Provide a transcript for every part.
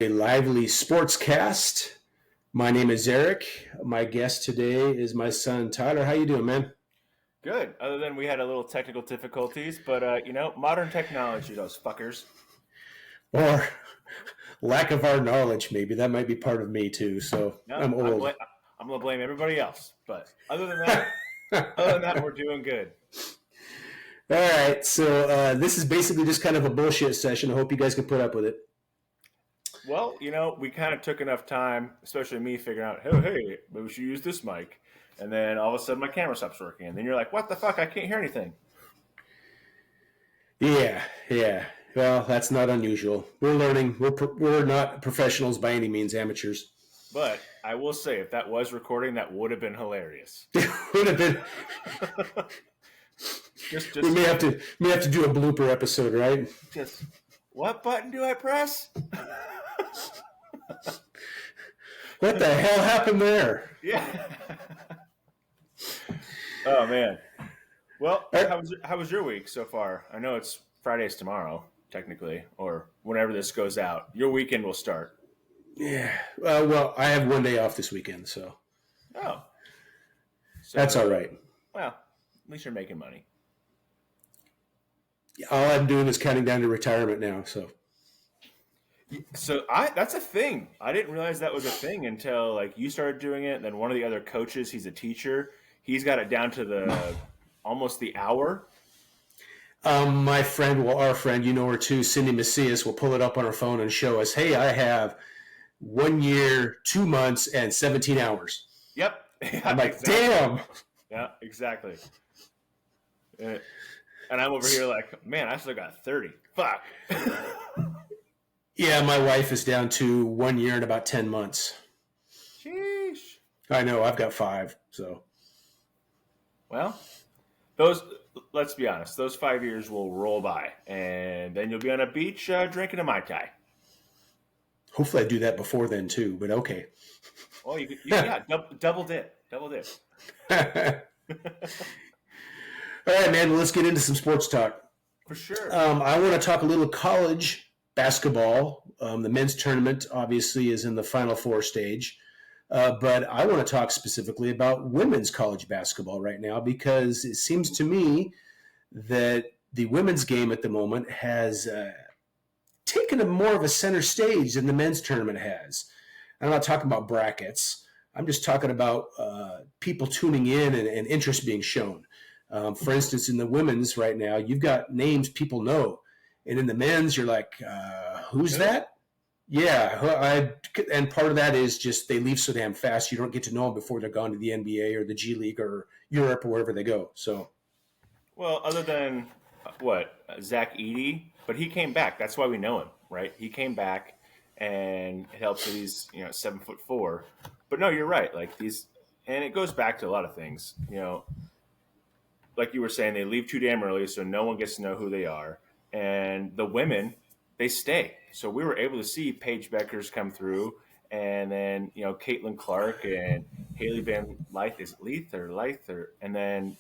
a lively sportscast. My name is Eric. My guest today is my son Tyler. How you doing, man? Good. Other than we had a little technical difficulties, but modern technology, those fuckers. Or lack of our knowledge, maybe that might be part of me too. So No, I'm old. I'm gonna blame everybody else. But other than that, we're doing good. All right, so this is basically just kind of a bullshit session. I hope you guys can put up with it. Well, we kind of took enough time, especially me, figuring out, hey, maybe we should use this mic. And then all of a sudden, my camera stops working, and then you're like, "What the fuck? I can't hear anything." Yeah, yeah. Well, that's not unusual. We're learning. We're not professionals by any means, amateurs. But I will say, if that was recording, that would have been hilarious. Would have been. just, We just, may have to do a blooper episode, right? just. What button do I press? What the hell happened there? Yeah. Oh man. Well, how was your week so far? I know it's Friday's tomorrow, technically, or whenever this goes out. Your weekend will start. Yeah. Well, I have one day off this weekend, so Oh, that's so all right. well, at least you're making money. All I'm doing is counting down to retirement now. So So that's a thing. I didn't realize that was a thing until like you started doing it. And then one of the other coaches, he's a teacher. He's got it down to the almost the hour. my friend, well, our friend, you know her too, Cindy Macias, will pull it up on her phone and show us, hey, I have 1 year, 2 months, and 17 hours. Yep. I'm like, Exactly. damn. Yeah, exactly. And I'm over here like, man, I still got 30. Fuck. Yeah, my wife is down to 1 year and about 10 months. Sheesh. I know, I've got five. So Well, those. Let's be honest. Those 5 years will roll by, and then you'll be on a beach drinking a mai tai. hopefully I do that before then too, but okay. Oh, yeah, double dip, double dip. All right, man, well, let's get into some sports talk. For sure. I want to talk a little college basketball. The men's tournament obviously is in the Final Four stage, but I want to talk specifically about women's college basketball right now because it seems to me that the women's game at the moment has taken a more of a center stage than the men's tournament has. I'm not talking about brackets. I'm just talking about people tuning in and interest being shown. For instance, in the women's right now, you've got names people know. And in the men's, you're like, who's that? Yeah. And part of that is just they leave so damn fast. You don't get to know them before they're gone to the NBA or the G League or Europe or wherever they go. So, Well, other than what Zach Edey, but he came back. That's why we know him, right? He came back, and it helps that he's 7'4". But no, you're right. Like these, and it goes back to a lot of things. Like you were saying, they leave too damn early, so no one gets to know who they are. And the women, they stay. So we were able to see Paige Beckers come through, and then Caitlin Clark and Haley Van Leith is it Leith or Leith or, and then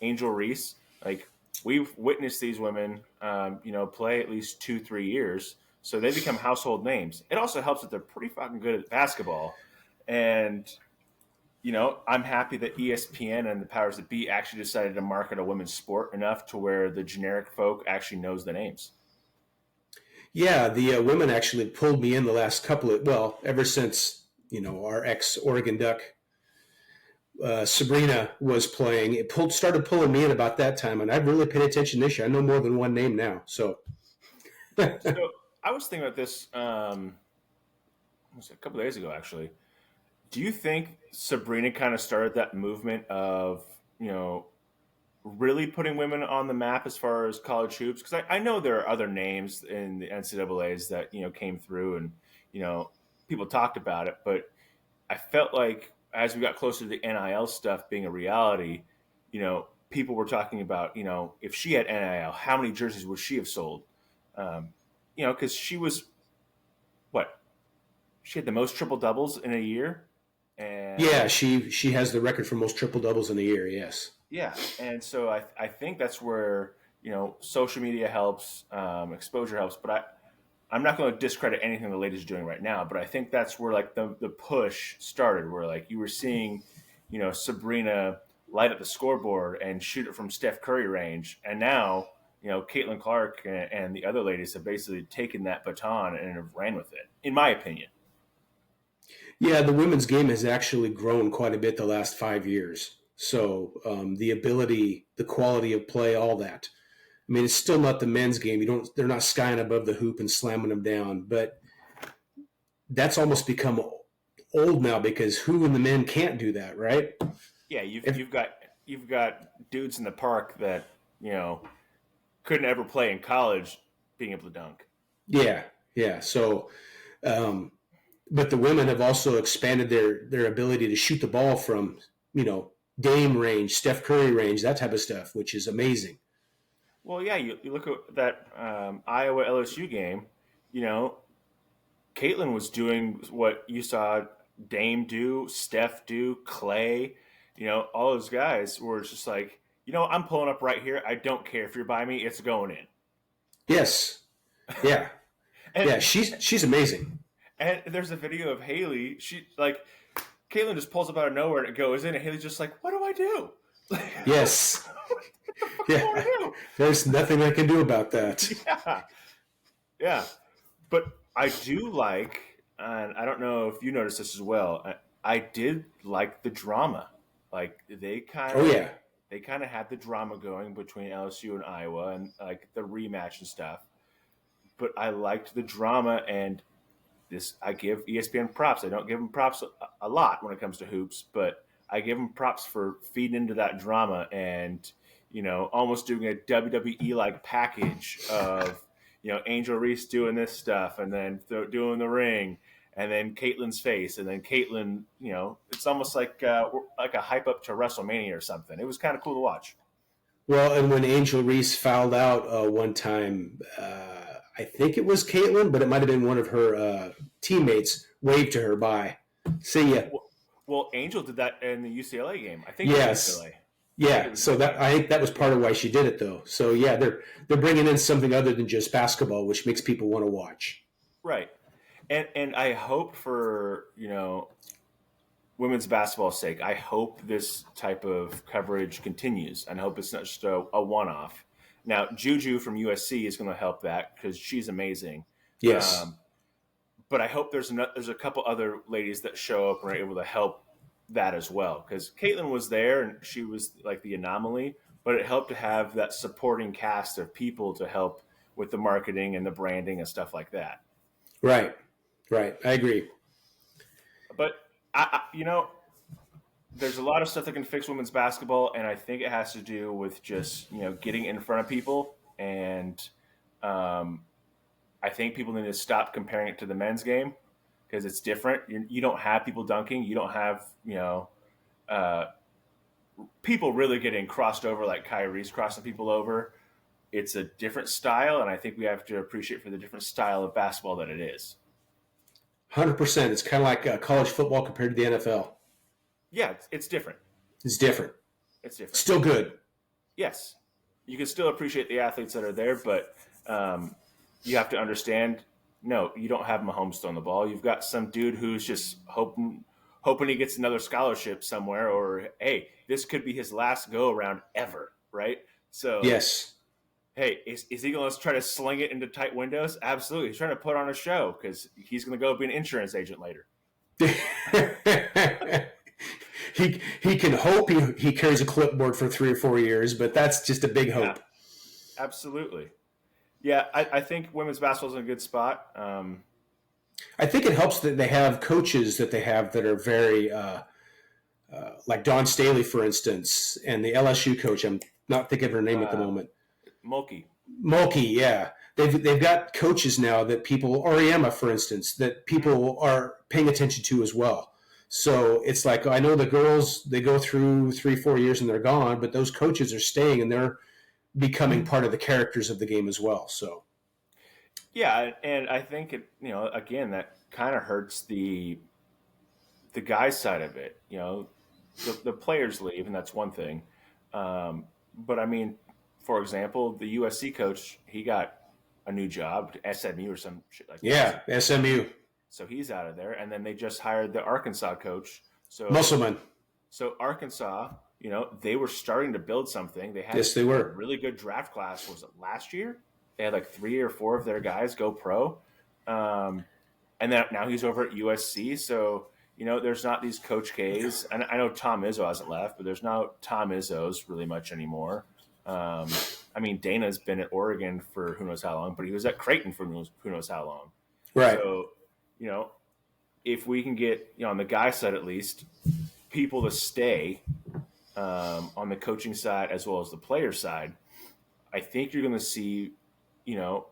Angel Reese. Like we've witnessed these women, play at least 2-3 years, so they become household names. It also helps that they're pretty fucking good at basketball, and I'm happy that ESPN and the powers that be actually decided to market a women's sport enough to where the generic folk actually knows the names. yeah, the women actually pulled me in the last ever since, our ex Oregon Duck Sabrina was playing. Started pulling me in about that time, and I've really paid attention this year. I know more than one name now. So, So I was thinking about this was it, a couple of days ago, actually. Do you think Sabrina kind of started that movement of, really putting women on the map as far as college hoops? Because I know there are other names in the NCAA's that, came through and, people talked about it. But I felt like as we got closer to the NIL stuff being a reality, people were talking about, if she had NIL, how many jerseys would she have sold? Because she was, what? She had the most triple doubles in a year. yeah, And she has the record for most triple doubles in a year. Yes. yeah, and so I think that's where social media helps, exposure helps. But I'm not going to discredit anything the ladies are doing right now, but I think that's where like the push started, where like you were seeing, Sabrina light up the scoreboard and shoot it from Steph Curry range, and now Caitlin Clark and the other ladies have basically taken that baton and have ran with it, in my opinion. Yeah, the women's game has actually grown quite a bit the last 5 years. So the ability, the quality of play, all that. I mean, it's still not the men's game. They're not skying above the hoop and slamming them down. But that's almost become old now because who in the men can't do that, right? Yeah, you've got dudes in the park that couldn't ever play in college being able to dunk. Yeah, yeah. So, um, but the women have also expanded their ability to shoot the ball from Dame range, Steph Curry range, that type of stuff, which is amazing. Well, yeah, you look at that Iowa LSU game. You know, Caitlin was doing what you saw Dame do, Steph do, Clay. All those guys were just like, I'm pulling up right here. I don't care if you're by me; it's going in. Yes, yeah, And yeah. She's amazing. and there's a video of Haley. She like Caitlin just pulls up out of nowhere and it goes in, and Haley's just like, "What do I do? Yes, What do yeah. I do?" There's nothing I can do about that. Yeah, yeah. But I do like, and I don't know if you noticed this as well. I did like the drama. Like Oh yeah, they kind of had the drama going between LSU and Iowa, and like the rematch and stuff. But I liked the drama, and this I give ESPN props. I don't give them props a lot when it comes to hoops, but I give them props for feeding into that drama and almost doing a WWE like package of Angel Reese doing this stuff and then doing the ring and then Caitlin's face and then Caitlin. It's almost like a hype up to WrestleMania or something. It was kind of cool to watch. well, and when Angel Reese fouled out one time, I think it was Caitlin, but it might have been one of her teammates waved to her by. See ya. Well, Angel did that in the UCLA game. I think it was Yes. UCLA. Yeah. So that I think that was part of why she did it, though. So yeah, they're bringing in something other than just basketball, which makes people want to watch. Right. And I hope for, women's basketball's sake, I hope this type of coverage continues. And I hope it's not just a one off. Now, Juju from USC is going to help that because she's amazing. Yes. But I hope there's a couple other ladies that show up and are able to help that as well. Because Caitlin was there and she was like the anomaly, but it helped to have that supporting cast of people to help with the marketing and the branding and stuff like that. Right. Right. I agree. But there's a lot of stuff that can fix women's basketball, and I think it has to do with just getting in front of people, and I think people need to stop comparing it to the men's game because it's different. You don't have people dunking, you don't have uh, people really getting crossed over like Kyrie's crossing people over. It's a different style, and I think we have to appreciate for the different style of basketball that it is. 100%. It's kind of like college football compared to the NFL. Yeah, it's different. It's different. It's different. Still good. Yes, you can still appreciate the athletes that are there, but you have to understand. No, you don't have Mahomes throwing the ball. You've got some dude who's just hoping he gets another scholarship somewhere, or hey, this could be his last go around ever, right? So Yes. hey, is he going to try to sling it into tight windows? Absolutely. He's trying to put on a show because he's going to go be an insurance agent later. he can hope he carries a clipboard for 3 or 4 years, but that's just a big hope. Yeah, absolutely. Yeah, I think women's basketball is in a good spot. I think it helps that they have coaches that they have that are very, like Dawn Staley, for instance, and the LSU coach. I'm not thinking of her name at the moment. Mulkey. Mulkey, yeah. They've got coaches now that people, or Emma, for instance, that people are paying attention to as well. So it's like, I know the girls, they go through 3-4 years and they're gone, but those coaches are staying and they're becoming part of the characters of the game as well. So Yeah, and I think again, that kind of hurts the guys side of it. The players leave, and that's one thing. But I mean, for example, the USC coach, he got a new job, SMU or some shit like Yeah, that. SMU. So he's out of there, and then they just hired the Arkansas coach. Musselman. So Arkansas, they were starting to build something. They had Yes, they were. a really good draft class. Was it last year? They had like 3 or 4 of their guys go pro, and then now he's over at USC. So there's not these Coach K's, and I know Tom Izzo hasn't left, but there's not Tom Izzo's really much anymore. I mean, Dana's been at Oregon for who knows how long, but he was at Creighton for who knows how long. Right. So if we can get on the guy side at least people to stay on the coaching side as well as the player side, I think you're going to see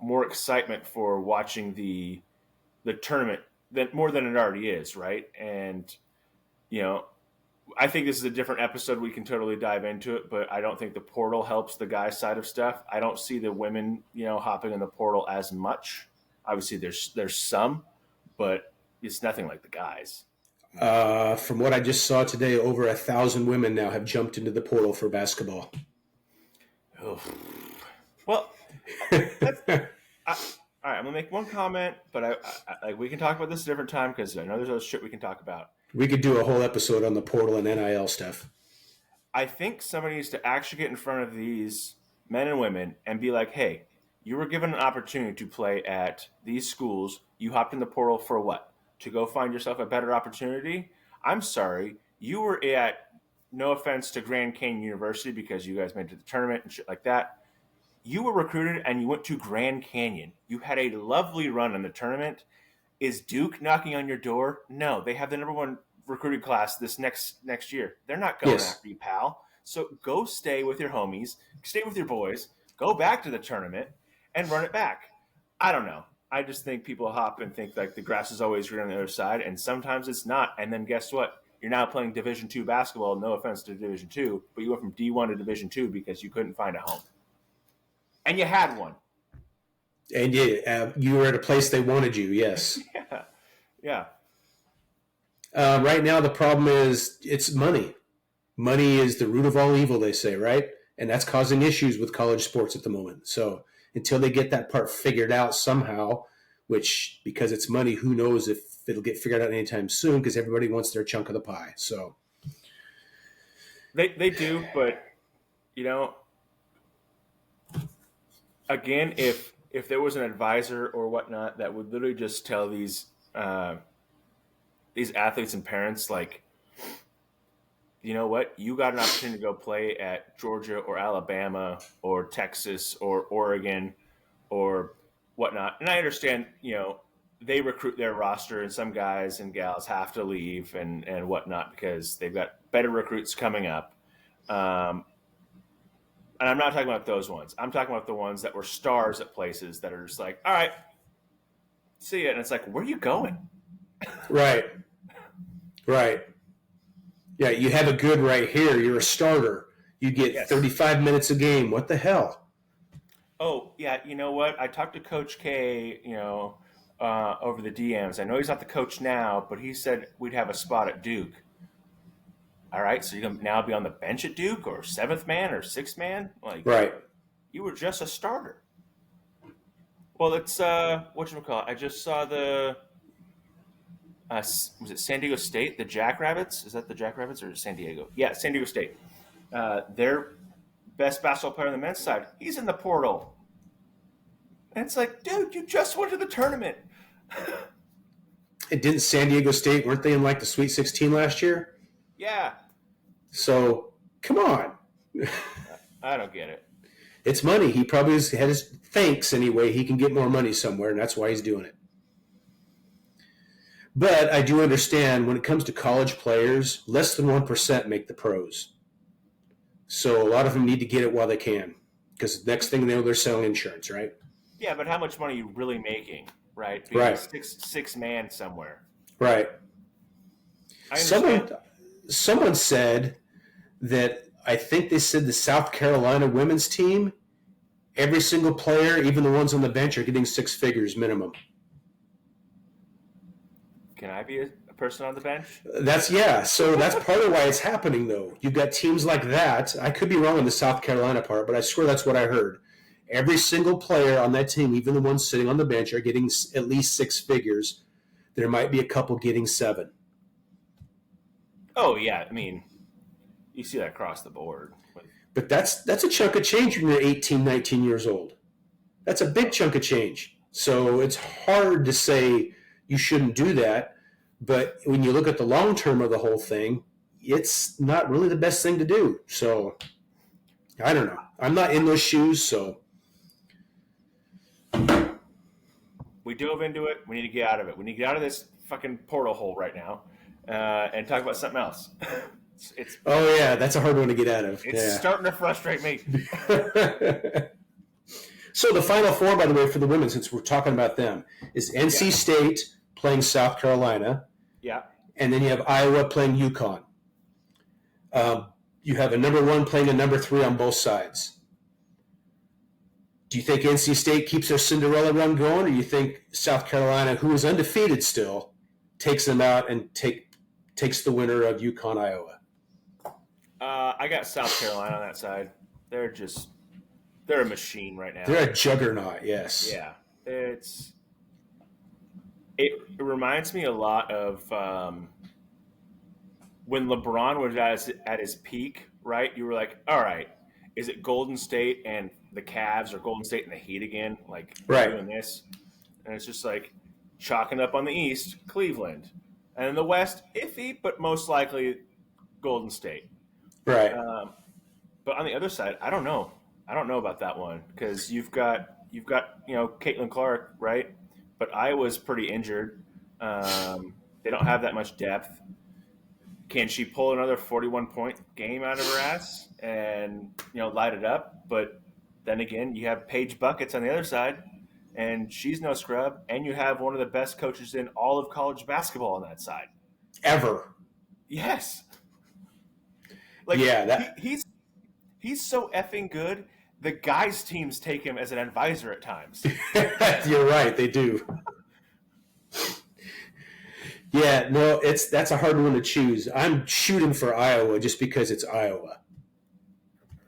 more excitement for watching the tournament more than it already is, right? And I think this is a different episode. We can totally dive into it, but I don't think the portal helps the guy side of stuff. I don't see the women hopping in the portal as much. Obviously there's some, but it's nothing like the guys. From what I just saw today, over 1,000 women now have jumped into the portal for basketball. Oh. Well, all right, I'm gonna make one comment, but I we can talk about this a different time because I know there's other shit we can talk about. We could do a whole episode on the portal and NIL stuff. I think somebody needs to actually get in front of these men and women and be like, hey, you were given an opportunity to play at these schools. You hopped in the portal for what? To go find yourself a better opportunity? I'm sorry. You were at, no offense to Grand Canyon University because you guys made it to the tournament and shit like that. You were recruited and you went to Grand Canyon. You had a lovely run in the tournament. Is Duke knocking on your door? No, they have the number 1 recruiting class this next year. They're not going after you, pal. So go stay with your homies, stay with your boys, go back to the tournament, and run it back. I don't know. I just think people hop and think like the grass is always green on the other side, and sometimes it's not. And then guess what? You're now playing Division II basketball. No offense to Division II, but you went from D1 to Division II because you couldn't find a home, and you had one. And you were at a place they wanted you. Yes. Yeah. Right now, the problem is it's money. Money is the root of all evil, they say, right? And that's causing issues with college sports at the moment. So until they get that part figured out somehow, which because it's money, who knows if it'll get figured out anytime soon because everybody wants their chunk of the pie. So they do, but again, if there was an advisor or whatnot that would literally just tell these athletes and parents, like, you know what, you got an opportunity to go play at Georgia or Alabama or Texas or Oregon or whatnot. And I understand, they recruit their roster and some guys and gals have to leave and whatnot because they've got better recruits coming up. And I'm not talking about those ones. I'm talking about the ones that were stars at places that are just like, all right, see ya. And it's like, where are you going? Right. Yeah, you have a good right here. You're a starter. You get 35 minutes a game. What the hell? Oh, yeah, you know what? I talked to Coach K, over the DMs. I know he's not the coach now, but he said we'd have a spot at Duke. All right, so you're going to now be on the bench at Duke or 7th man or 6th man? Like, right. You were just a starter. Well, it's, whatchamacallit, I just saw the, was it San Diego State, the Jackrabbits? Is that the Jackrabbits or San Diego? Yeah, San Diego State. Their best basketball player on the men's side, he's in the portal. And it's like, dude, you just went to the tournament. And didn't San Diego State, weren't they in like the Sweet 16 last year? Yeah. So, come on. I don't get it. It's money. He probably had his thanks anyway. He can get more money somewhere, and that's why he's doing it. But I do understand when it comes to college players, less than 1% make the pros. So a lot of them need to get it while they can because the next thing they know, they're selling insurance, right? Yeah, but how much money are you really making, right? Being right. Six man somewhere. Right. Someone said that I think they said the South Carolina women's team, every single player, even the ones on the bench, are getting 6 figures minimum. Can I be a person on the bench? So that's part of why it's happening, though. You've got teams like that. I could be wrong on the South Carolina part, but I swear that's what I heard. Every single player on that team, even the ones sitting on the bench, are getting at least six figures. There might be a couple getting seven. Oh yeah, I mean, you see that across the board. But that's a chunk of change when you're 18, 19 years old. That's a big chunk of change. So it's hard to say you shouldn't do that. But when you look at the long term of the whole thing, it's not really the best thing to do. So I don't know. I'm not in those shoes, so. We dove into it. We need to get out of it. We need to get out of this fucking portal hole right now and talk about something else. Oh, yeah, that's a hard one to get out of. It's starting to frustrate me. So the Final Four, by the way, for the women, since we're talking about them, is NC State playing South Carolina. Yeah. And then you have Iowa playing UConn. You have a number 1 playing a number 3 on both sides. Do you think NC State keeps their Cinderella run going, or do you think South Carolina, who is undefeated still, takes them out and takes the winner of UConn, Iowa? I got South Carolina on that side. They're a machine right now. They're a juggernaut, yes. Yeah. It reminds me a lot of when LeBron was at his peak, right? You were like, all right, is it Golden State and the Cavs or Golden State and the Heat again? Like, doing this? And it's just like chalking up on the East, Cleveland. And in the West, iffy, but most likely Golden State. Right. But on the other side, I don't know. I don't know about that one because you've got Caitlin Clark, right? But Iowa's pretty injured. They don't have that much depth. Can she pull another 41-point game out of her ass and light it up? But then again, you have Paige Buckets on the other side, and she's no scrub. And you have one of the best coaches in all of college basketball on that side. Ever. Yes. He's so effing good. The guys' teams take him as an advisor at times. You're right, they do. Yeah, no, that's a hard one to choose. I'm shooting for Iowa just because it's Iowa.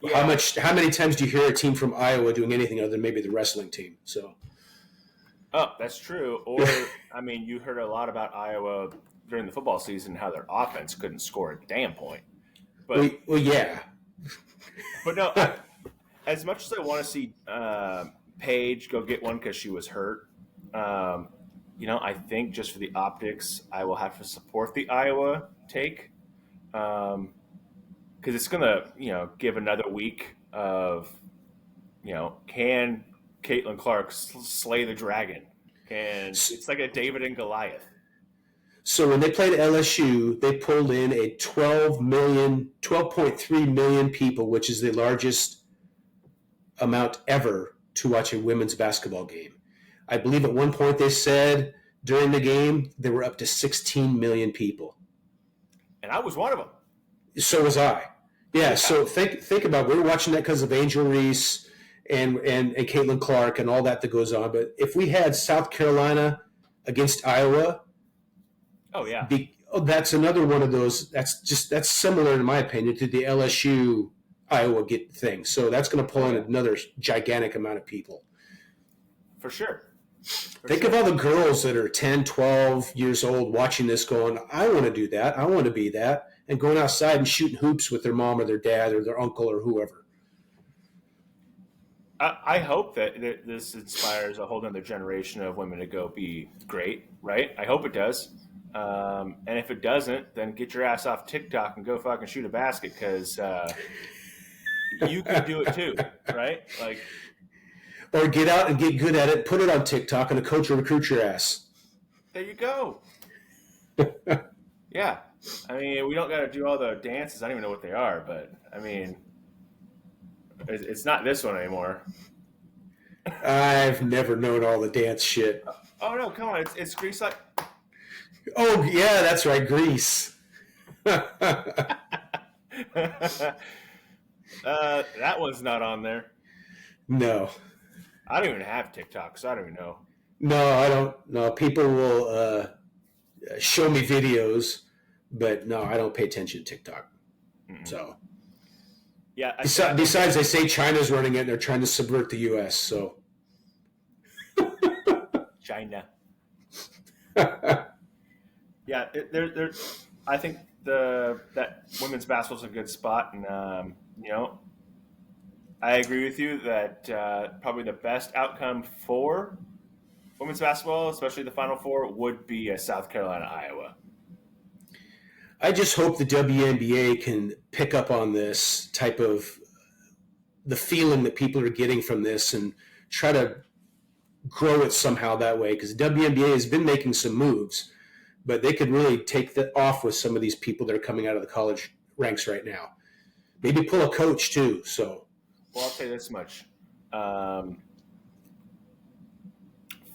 Yeah. How many times do you hear a team from Iowa doing anything other than maybe the wrestling team? So. Oh, that's true. Or you heard a lot about Iowa during the football season, how their offense couldn't score a damn point. But well, yeah. But no, as much as I want to see Paige go get one because she was hurt, I think just for the optics, I will have to support the Iowa take because it's going to, give another week of, can Caitlin Clark slay the dragon? It's like a David and Goliath. So when they played LSU, they pulled in a 12.3 million people, which is the largest amount ever to watch a women's basketball game. I believe at one point they said during the game there were up to 16 million people. And I was one of them. So was I. Yeah, so think about it. We were watching that because of Angel Reese and Caitlin Clark and all that goes on. But if we had South Carolina against Iowa, oh yeah, that's another one of those. That's similar, in my opinion, to the LSU Iowa get thing. So that's going to pull in another gigantic amount of people. For sure. Think of all the girls that are 10, 12 years old watching this going, I want to do that. I want to be that. And going outside and shooting hoops with their mom or their dad or their uncle or whoever. I hope that this inspires a whole other generation of women to go be great, right? I hope it does. And if it doesn't, then get your ass off TikTok and go fucking shoot a basket because you can do it too, right? Like, or get out and get good at it, put it on TikTok, and a coach will recruit your ass. There you go. Yeah. I mean, we don't got to do all the dances. I don't even know what they are, but I mean, it's not this one anymore. I've never known all the dance shit. Oh, no, come on. It's Grease like... Oh, yeah, that's right, Grease. That one's not on there. No. I don't even have TikTok, so I don't even know. No, I don't. No, people will show me videos, but no, I don't pay attention to TikTok. Mm-mm. So. Yeah. Besides, they say China's running it and they're trying to subvert the U.S. So China. Yeah, I think that women's basketball is a good spot, and I agree with you that probably the best outcome for women's basketball, especially the Final Four, would be a South Carolina, Iowa. I just hope the WNBA can pick up on this type of the feeling that people are getting from this and try to grow it somehow that way, because the WNBA has been making some moves, but they could really take that off with some of these people that are coming out of the college ranks right now. Maybe pull a coach too. So, well, I'll say this much: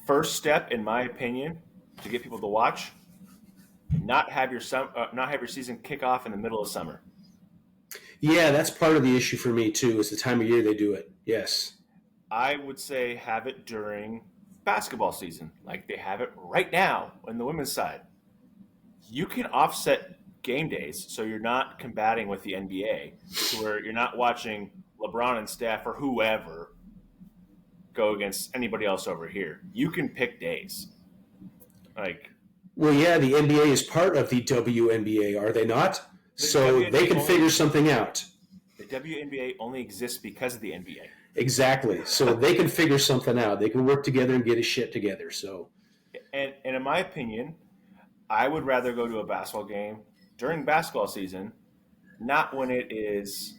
first step, in my opinion, to get people to watch, not have your season kick off in the middle of summer. Yeah, that's part of the issue for me too. Is the time of year they do it. Yes, I would say have it during basketball season, like they have it right now on the women's side. You can offset game days, so you're not combating with the NBA, to where you're not watching LeBron and Steph or whoever go against anybody else over here. You can pick days. Well, yeah, the NBA is part of the WNBA, are they not? So they can figure something out. The WNBA only exists because of the NBA. Exactly. So they can figure something out. They can work together and get his shit together. So, and in my opinion, I would rather go to a basketball game during basketball season, not when it is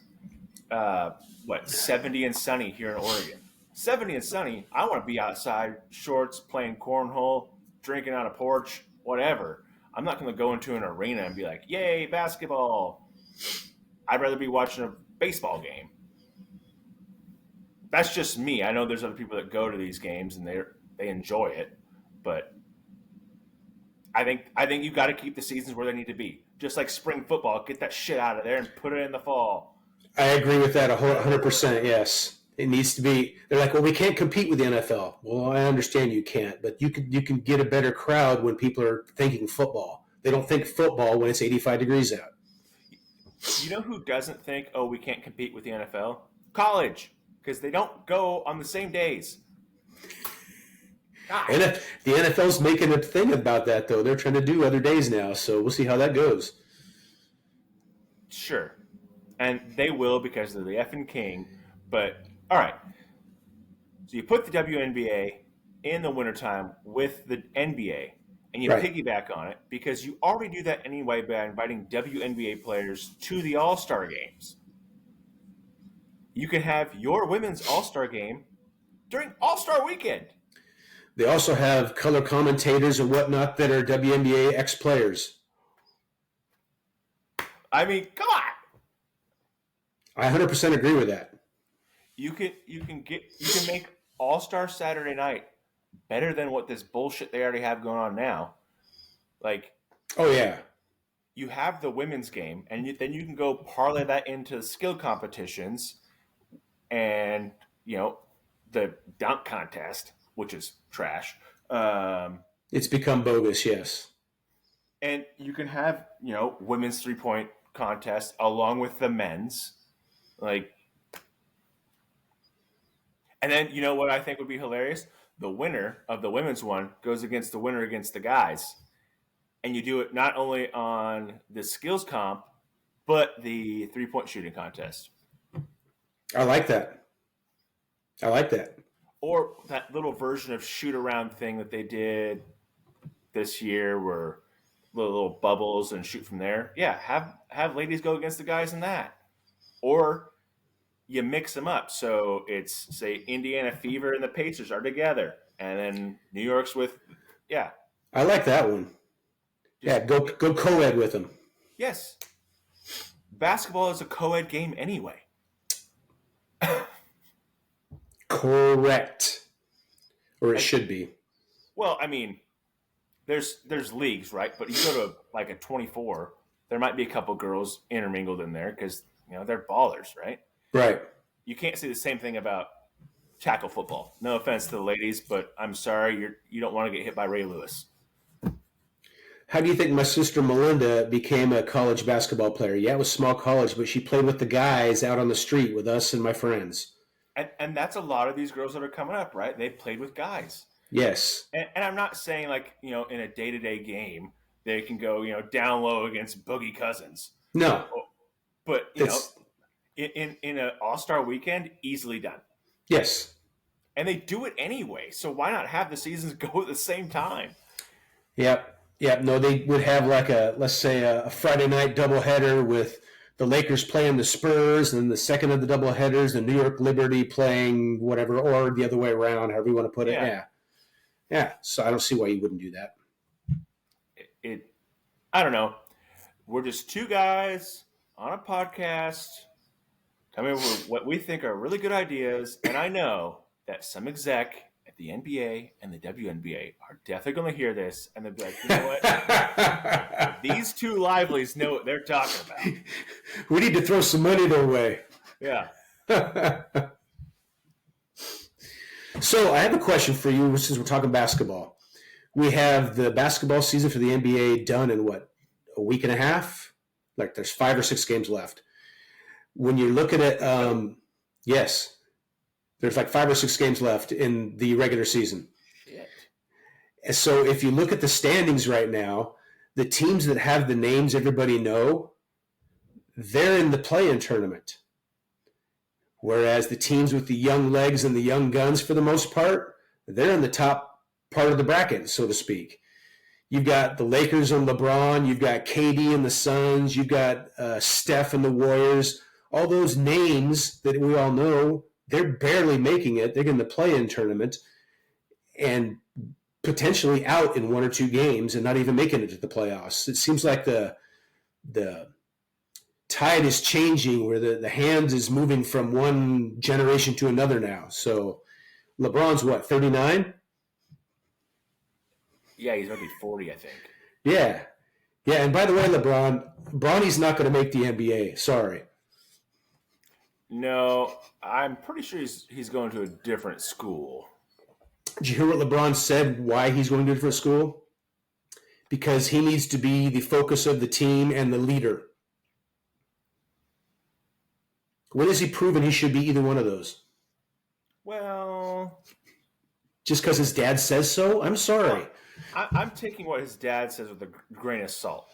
70 and sunny here in Oregon. 70 and sunny, I want to be outside, shorts, playing cornhole, drinking on a porch, whatever. I'm not going to go into an arena and be like, yay, basketball. I'd rather be watching a baseball game. That's just me. I know there's other people that go to these games and they enjoy it, but I think you got to keep the seasons where they need to be. Just like spring football, get that shit out of there and put it in the fall. I agree with that 100%. Yes, it needs to be. They're like, well, we can't compete with the NFL. Well, I understand you can't, but you can get a better crowd when people are thinking football. They don't think football when it's 85 degrees out. You know who doesn't think, oh, we can't compete with the NFL? College, because they don't go on the same days. And the NFL's making a thing about that, though. They're trying to do other days now, so we'll see how that goes. Sure. And they will because they're the effing king. But, all right. So you put the WNBA in the wintertime with the NBA, and you piggyback on it because you already do that anyway by inviting WNBA players to the All-Star games. You can have your women's All-Star game during All-Star weekend. They also have color commentators and whatnot that are WNBA ex-players. I mean, come on. I 100% agree with that. You can make All-Star Saturday night better than what this bullshit they already have going on now. Like, oh yeah, you have the women's game, and then you can go parlay that into skill competitions, and the dunk contest, which is trash. It's become bogus, yes. And you can have women's 3-point contest along with the men's, and then you know what I think would be hilarious? The winner of the women's one goes against the winner against the guys. And you do it not only on the skills comp, but the 3-point shooting contest. I like that. Or that little version of shoot around thing that they did this year where little bubbles and shoot from there. Yeah, have ladies go against the guys in that. Or you mix them up. So it's, say, Indiana Fever and the Pacers are together. And then New York's with, yeah. I like that one. Yeah, go co-ed with them. Yes. Basketball is a co-ed game anyway. Correct. Or it should be. Well, I mean, there's leagues, right? But you go to like a 24, there might be a couple girls intermingled in there because they're ballers, right? Right. You can't say the same thing about tackle football. No offense to the ladies, but I'm sorry, you don't want to get hit by Ray Lewis. How do you think my sister Melinda became a college basketball player? Yeah, it was small college, but she played with the guys out on the street with us and my friends. And that's a lot of these girls that are coming up, right? They played with guys. Yes. And I'm not saying like, in a day-to-day game, they can go, down low against Boogie Cousins. No. But, in an all-star weekend, easily done. Yes. And they do it anyway. So why not have the seasons go at the same time? Yep. Yep. No, they would have like let's say a Friday night doubleheader with the Lakers playing the Spurs, and the second of the doubleheaders, the New York Liberty playing whatever, or the other way around, however you want to put it. Yeah. So I don't see why you wouldn't do that. I don't know. We're just two guys on a podcast coming up with what we think are really good ideas, and I know that some exec at the NBA and the WNBA are definitely going to hear this, and they'll be like, you know what? These two livelies know what they're talking about. We need to throw some money their way. Yeah. So I have a question for you since we're talking basketball. We have the basketball season for the NBA done in a week and a half? Like there's 5 or 6 games left. When you're looking at, yes. There's like 5 or 6 games left in the regular season. Yeah. So if you look at the standings right now, the teams that have the names everybody know, they're in the play-in tournament. Whereas the teams with the young legs and the young guns, for the most part, they're in the top part of the bracket, so to speak. You've got the Lakers and LeBron. You've got KD and the Suns. You've got Steph and the Warriors. All those names that we all know, they're barely making it. They're in the play-in tournament and potentially out in 1 or 2 games and not even making it to the playoffs. It seems like the tide is changing, where the hand is moving from one generation to another now. So LeBron's 39? Yeah, he's going to be 40, I think. Yeah. Yeah, and by the way, Bronny's not going to make the NBA. Sorry. No, I'm pretty sure he's going to a different school. Did you hear what LeBron said, why he's going to a different school? Because he needs to be the focus of the team and the leader. When has he proven he should be either one of those? Well, just because his dad says so? I'm sorry. I'm taking what his dad says with a grain of salt.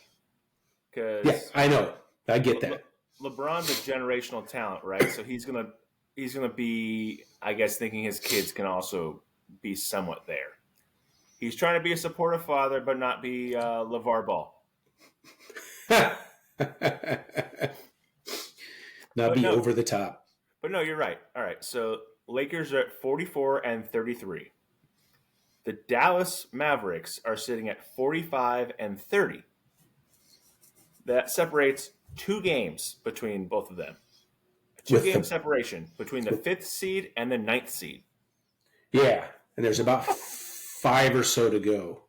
Yeah, I know. I get that. LeBron's a generational talent, right? So he's gonna be, I guess, thinking his kids can also be somewhat there. He's trying to be a supportive father, but not be LeVar Ball. Over the top. But no, you're right. All right, so Lakers are at 44 and 33. The Dallas Mavericks are sitting at 45 and 30. That separates 2 games between both of them. A 2-game separation between the 5th seed and the 9th seed. Yeah, and there's about 5 or so to go.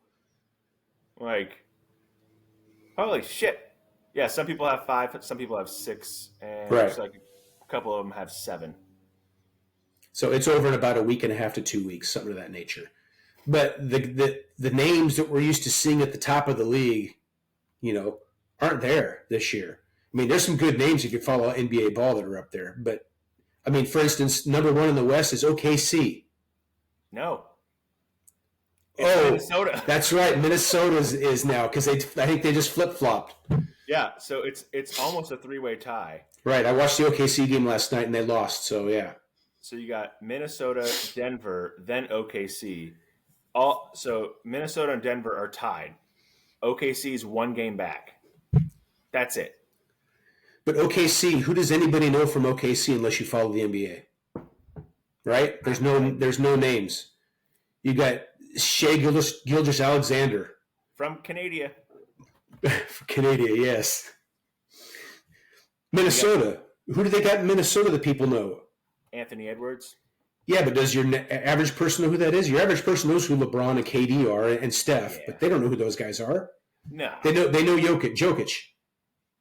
Like, holy shit. Yeah, some people have 5, some people have 6, and right. Like a couple of them have 7. So it's over in about a week and a half to 2 weeks, something of that nature. But the names that we're used to seeing at the top of the league, aren't there this year. I mean, there's some good names if you follow NBA ball that are up there. But, I mean, for instance, number 1 in the West is OKC. No. It's Minnesota. That's right. Minnesota is now, because I think they just flip-flopped. Yeah, so it's almost a 3-way tie. Right. I watched the OKC game last night, and they lost, so yeah. So you got Minnesota, Denver, then OKC. So Minnesota and Denver are tied. OKC's 1 game back. That's it. But OKC, who does anybody know from OKC unless you follow the NBA? Right? There's no names. You got Shai Gilgeous-Alexander. From Canada. Canada, yes. Minnesota. Who do they got in Minnesota that people know? Anthony Edwards. Yeah, but does your average person know who that is? Your average person knows who LeBron and KD are and Steph, but they don't know who those guys are. No. They know Jokic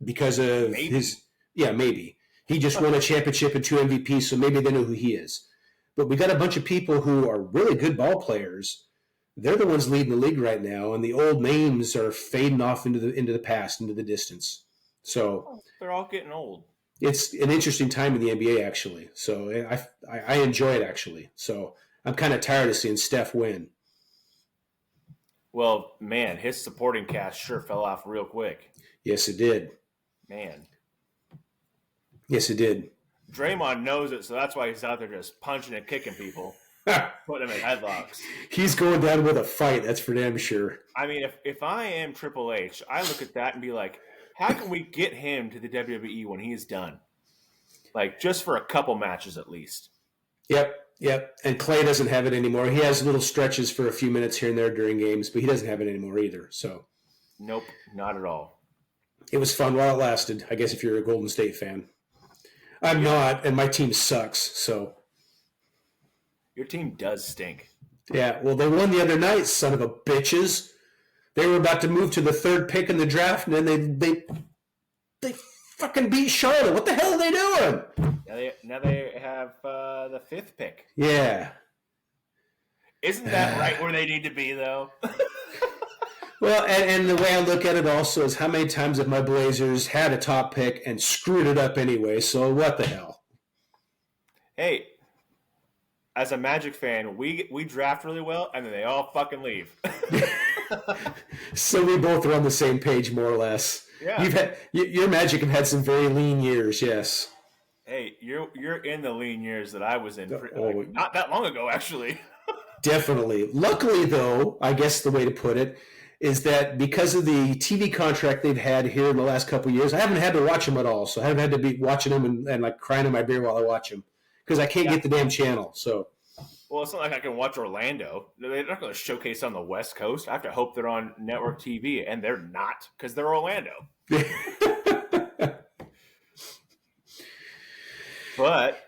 because of his – yeah, maybe. He just won a championship and 2 MVPs, so maybe they know who he is. But we got a bunch of people who are really good ball players, They're the ones leading the league right now, and the old names are fading off into the past, into the distance. So They're all getting old. it's an interesting time in the NBA, actually. So I enjoy it, actually. So I'm kind of tired of seeing Steph win. Well, man, his supporting cast sure fell off real quick. Yes, it did. Man, Yes, it did. Draymond knows it, so that's why he's out there just punching and kicking people, putting them in headlocks. He's going down with a fight. That's for damn sure. I mean, if I am Triple H, I look at that and be like, how can we get him to the WWE when he's done? Like, just for a couple matches at least. Yep. And Clay doesn't have it anymore. He has little stretches for a few minutes here and there during games, but he doesn't have it anymore either. So Nope, not at all. it was fun while it lasted, I guess, if you're a Golden State fan. I'm not, and my team sucks. So Your team does stink. yeah, well, they won the other night, son of a bitches. They were about to move to the third pick in the draft, and then they fucking beat Charlotte. What the hell are they doing? Now they have the 5th pick. Yeah. Isn't that right where they need to be, though? Well, and the way I look at it also is how many times have my Blazers had a top pick and screwed it up anyway, so what the hell? Hey, as a Magic fan, we draft really well, and then they all fucking leave. So we both are on the same page, more or less. Yeah. Your Magic have had some very lean years, yes. Hey, you're in the lean years that I was in, Oh. not that long ago, actually. Definitely. Luckily, though, I guess the way to put it is that because of the TV contract they've had here in the last couple of years, I haven't had to watch them at all. So I haven't had to be watching them and like crying in my beer while I watch them because I can't get the damn channel. So Well, it's not like I can watch Orlando. They're not going to showcase on the West Coast. I have to hope they're on network TV, and they're not because they're Orlando. But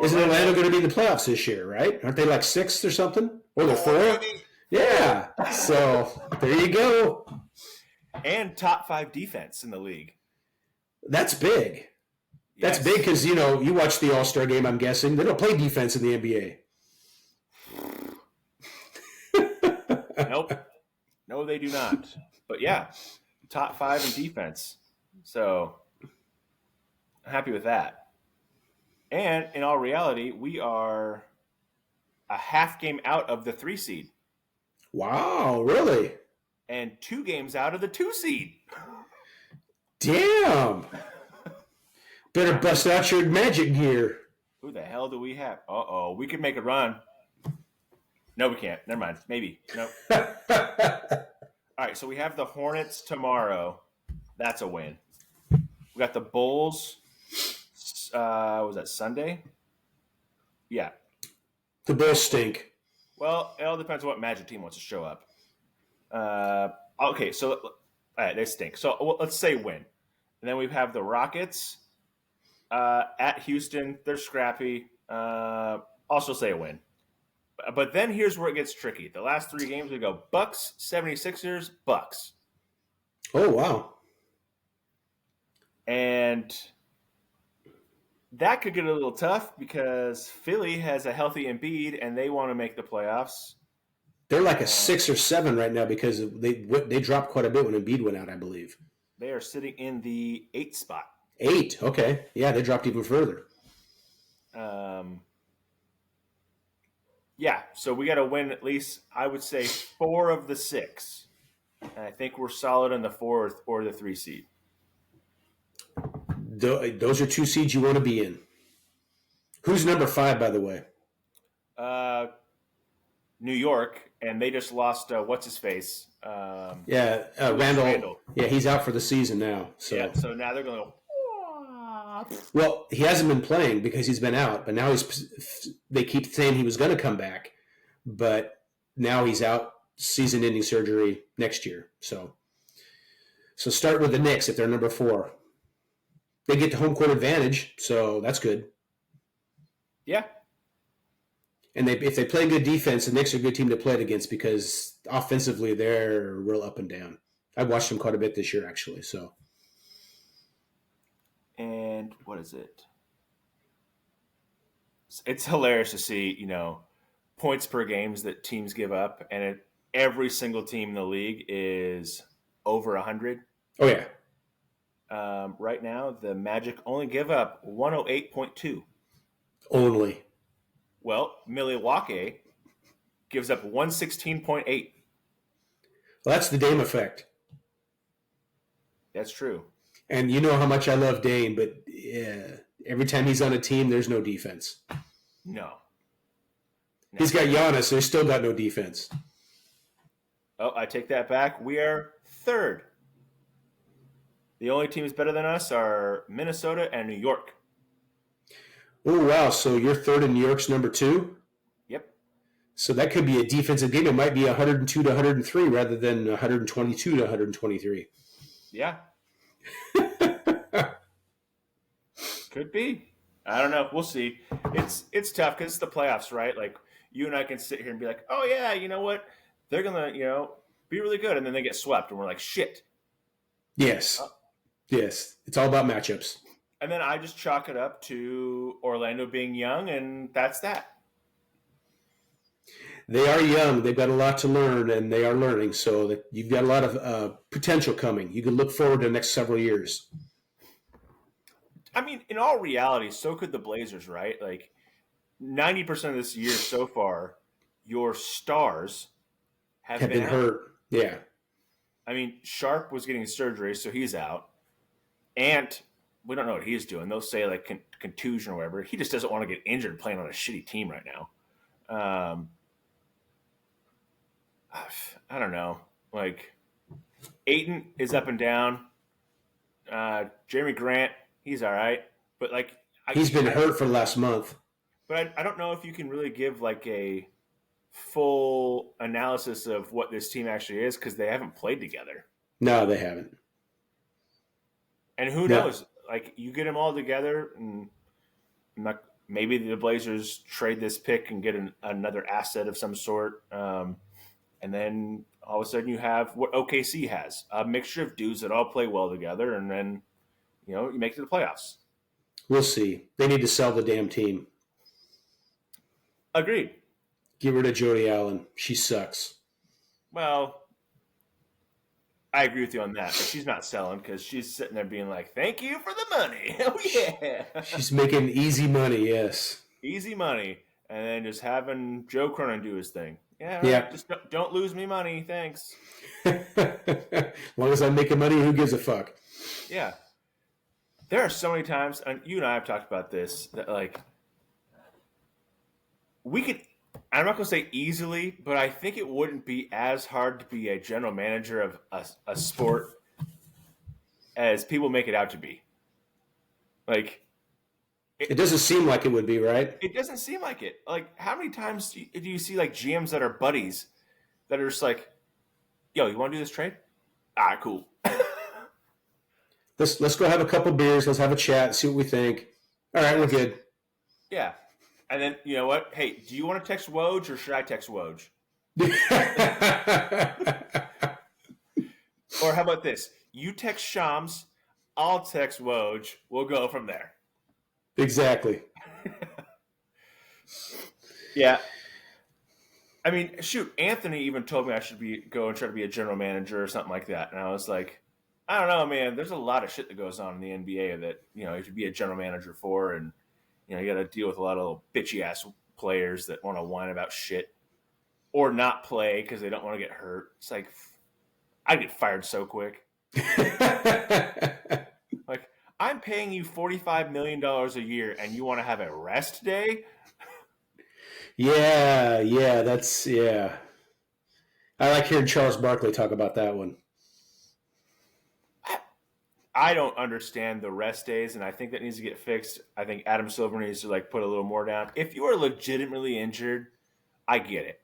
isn't Orlando going to be in the playoffs this year, right? Aren't they like sixth or something? Or they're four? Yeah. So there you go. And top 5 defense in the league. That's big. That's Yes. big because, you watch the All-Star game, I'm guessing. They don't play defense in the NBA. Nope. No, they do not. But yeah, top 5 in defense. So I'm happy with that. And in all reality, we are a half game out of the 3 seed Wow, really? and 2 games out of the 2 seed. Damn. Better bust out your Magic gear. Who the hell do we have? Uh-oh. We could make a run. No, we can't. Never mind. Maybe. Nope. All right, so we have the Hornets tomorrow. That's a win. We got the Bulls. Was that Sunday? Yeah. The Bulls stink. Well, it all depends on what Magic team wants to show up. Okay, so all right, they stink. So let's say win. And then we have the Rockets at Houston. They're scrappy. Also say a win. But then here's where it gets tricky. The last 3 games we go Bucks, 76ers, Bucks. Oh, wow. And that could get a little tough because Philly has a healthy Embiid and they want to make the playoffs. They're like a 6 or 7 right now because they dropped quite a bit when Embiid went out, I believe. They are sitting in the 8th spot. 8, okay. Yeah, they dropped even further. Yeah, so we got to win at least, I would say, 4 of the 6. And I think we're solid on the 4th or the 3 seed. Those are 2 seeds you want to be in. Who's number 5, by the way? New York, and they just lost what's his face. Randall. Yeah, he's out for the season now. So Yeah, so now they're going to go. well, he hasn't been playing because he's been out, but now they keep saying he was going to come back, but now he's out, season-ending surgery next year. So start with the Knicks if they're number 4. They get the home court advantage, so that's good. Yeah. And if they play good defense, the Knicks are a good team to play it against because offensively they're real up and down. I've watched them quite a bit this year, actually. So. And what is it? It's hilarious to see, points per games that teams give up, and every single team in the league is over 100. Oh yeah. Right now, the Magic only give up 108.2. Only. Well, Milwaukee gives up 116.8. Well, that's the Dame effect. That's true. And you know how much I love Dame, but every time he's on a team, there's no defense. No. He's got Giannis, so he's still got no defense. Oh, I take that back. We are third. The only teams better than us are Minnesota and New York. Oh, wow. So you're third and New York's number 2? Yep. So that could be a defensive game. It might be 102 to 103 rather than 122 to 123. Yeah. Could be. I don't know. We'll see. It's tough because it's the playoffs, right? Like, you and I can sit here and be like, oh, yeah, you know what? They're going to, be really good. And then they get swept. And we're like, shit. Yes. Yes. It's all about matchups. And then I just chalk it up to Orlando being young, and that's that. They are young. They've got a lot to learn, and they are learning. So that you've got a lot of potential coming. You can look forward to the next several years. I mean, in all reality, so could the Blazers, right? Like, 90% of this year so far, your stars have been hurt. Yeah. I mean, Sharp was getting surgery, so he's out. Ant, we don't know what he's doing. They'll say, like, contusion or whatever. He just doesn't want to get injured playing on a shitty team right now. I don't know. Like, Ayton is up and down. Jeremy Grant, he's all right. But, like... He's been hurt for the last month. But I don't know if you can really give, like, a full analysis of what this team actually is because they haven't played together. No, they haven't. And who knows? Like, you get them all together, and maybe the Blazers trade this pick and get another asset of some sort. And then all of a sudden you have what OKC has, a mixture of dudes that all play well together, and then, you make it to the playoffs. We'll see. They need to sell the damn team. Agreed. Get rid of Jody Allen. She sucks. Well, I agree with you on that, but she's not selling because she's sitting there being like, thank you for the money. Oh, yeah. She's making easy money, yes. Easy money. And then just having Joe Cronin do his thing. Yeah, right. Yeah. Just don't lose me money. Thanks. As long as I'm making money, who gives a fuck? Yeah. There are so many times, and you and I have talked about this, that, like, we could, I'm not going to say easily, but I think it wouldn't be as hard to be a general manager of a sport as people make it out to be. Like, it doesn't seem like it would be, right? It doesn't seem like it. Like, how many times do you see, like, GMs that are buddies that are just like, yo, you want to do this trade? Ah, cool. Let's go have a couple beers. Let's have a chat. See what we think. All right, we're good. Yeah. And then, you know what? Hey, do you want to text Woj or should I text Woj? Or how about this? You text Shams, I'll text Woj. We'll go from there. Exactly. Yeah. I mean, shoot, Anthony even told me I should go and try to be a general manager or something like that. And I was like, I don't know, man. There's a lot of shit that goes on in the NBA that, you should be a general manager for. And, you got to deal with a lot of little bitchy-ass players that want to whine about shit or not play because they don't want to get hurt. It's like, I'd get fired so quick. Like, I'm paying you $45 million a year and you want to have a rest day? Yeah. I like hearing Charles Barkley talk about that one. I don't understand the rest days, and I think that needs to get fixed. I think Adam Silver needs to, like, put a little more down. If you are legitimately injured, I get it.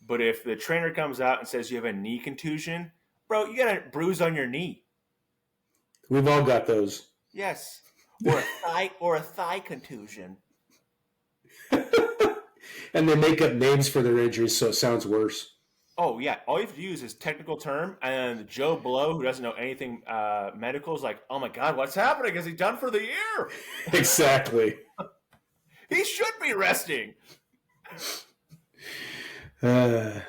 But if the trainer comes out and says you have a knee contusion, bro, you got a bruise on your knee. We've all got those. Yes. Or a thigh contusion. And they make up names for their injuries, so it sounds worse. Oh, yeah. All you have to use is technical term, and Joe Blow, who doesn't know anything medical, is like, oh, my God, what's happening? Is he done for the year? Exactly. He should be resting. Uh,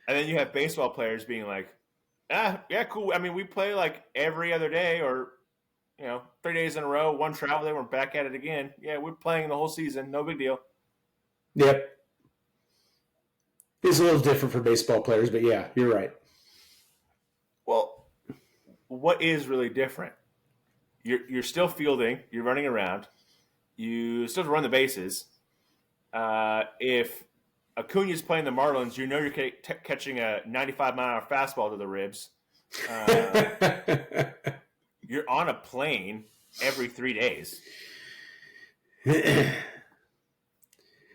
And then you have baseball players being like, yeah, cool. I mean, we play like every other day or, 3 days in a row, one travel day, we're back at it again. Yeah, we're playing the whole season. No big deal. yep. It's a little different for baseball players, but yeah, you're right. Well, what is really different? You're still fielding. You're running around. You still have to run the bases. If Acuna's playing the Marlins, you know you're catching a 95-mile-an-hour fastball to the ribs. You're on a plane every 3 days.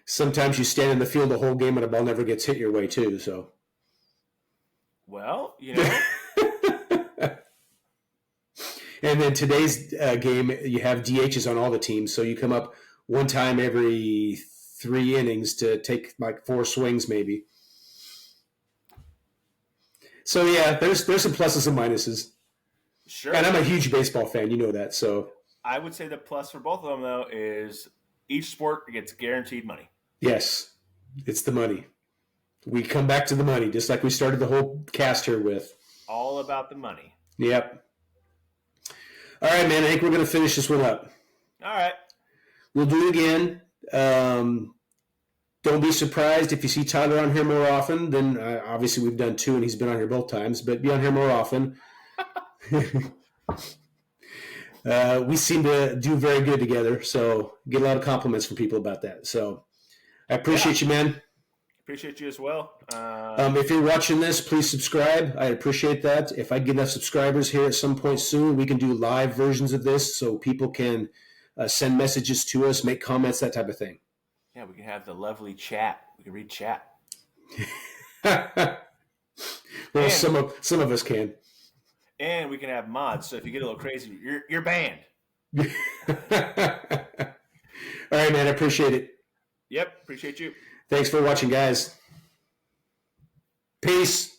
Sometimes you stand in the field the whole game and a ball never gets hit your way too. So, well, and then today's game, you have DHs on all the teams, so you come up one time every 3 innings to take like 4 swings, maybe. So yeah, there's some pluses and minuses. Sure. And I'm a huge baseball fan, you know that. So I would say the plus for both of them though is each sport gets guaranteed money. yes, it's the money. We come back to the money, just like we started the whole cast here with. All about the money. Yep. All right, man. I think we're going to finish this one up. All right. We'll do it again. Don't be surprised if you see Tyler on here more often. Then obviously we've done 2, and he's been on here both times. But be on here more often. We seem to do very good together, so get a lot of compliments from people about that. So I appreciate you, man. Appreciate you as well. If you're watching this, please subscribe. I appreciate that. If I get enough subscribers here at some point soon, we can do live versions of this so people can send messages to us, make comments, that type of thing. Yeah, we can have the lovely chat. We can read chat. Well, some of us can. And we can have mods. So if you get a little crazy, you're banned. All right, man. I appreciate it. Yep. Appreciate you. Thanks for watching, guys. Peace.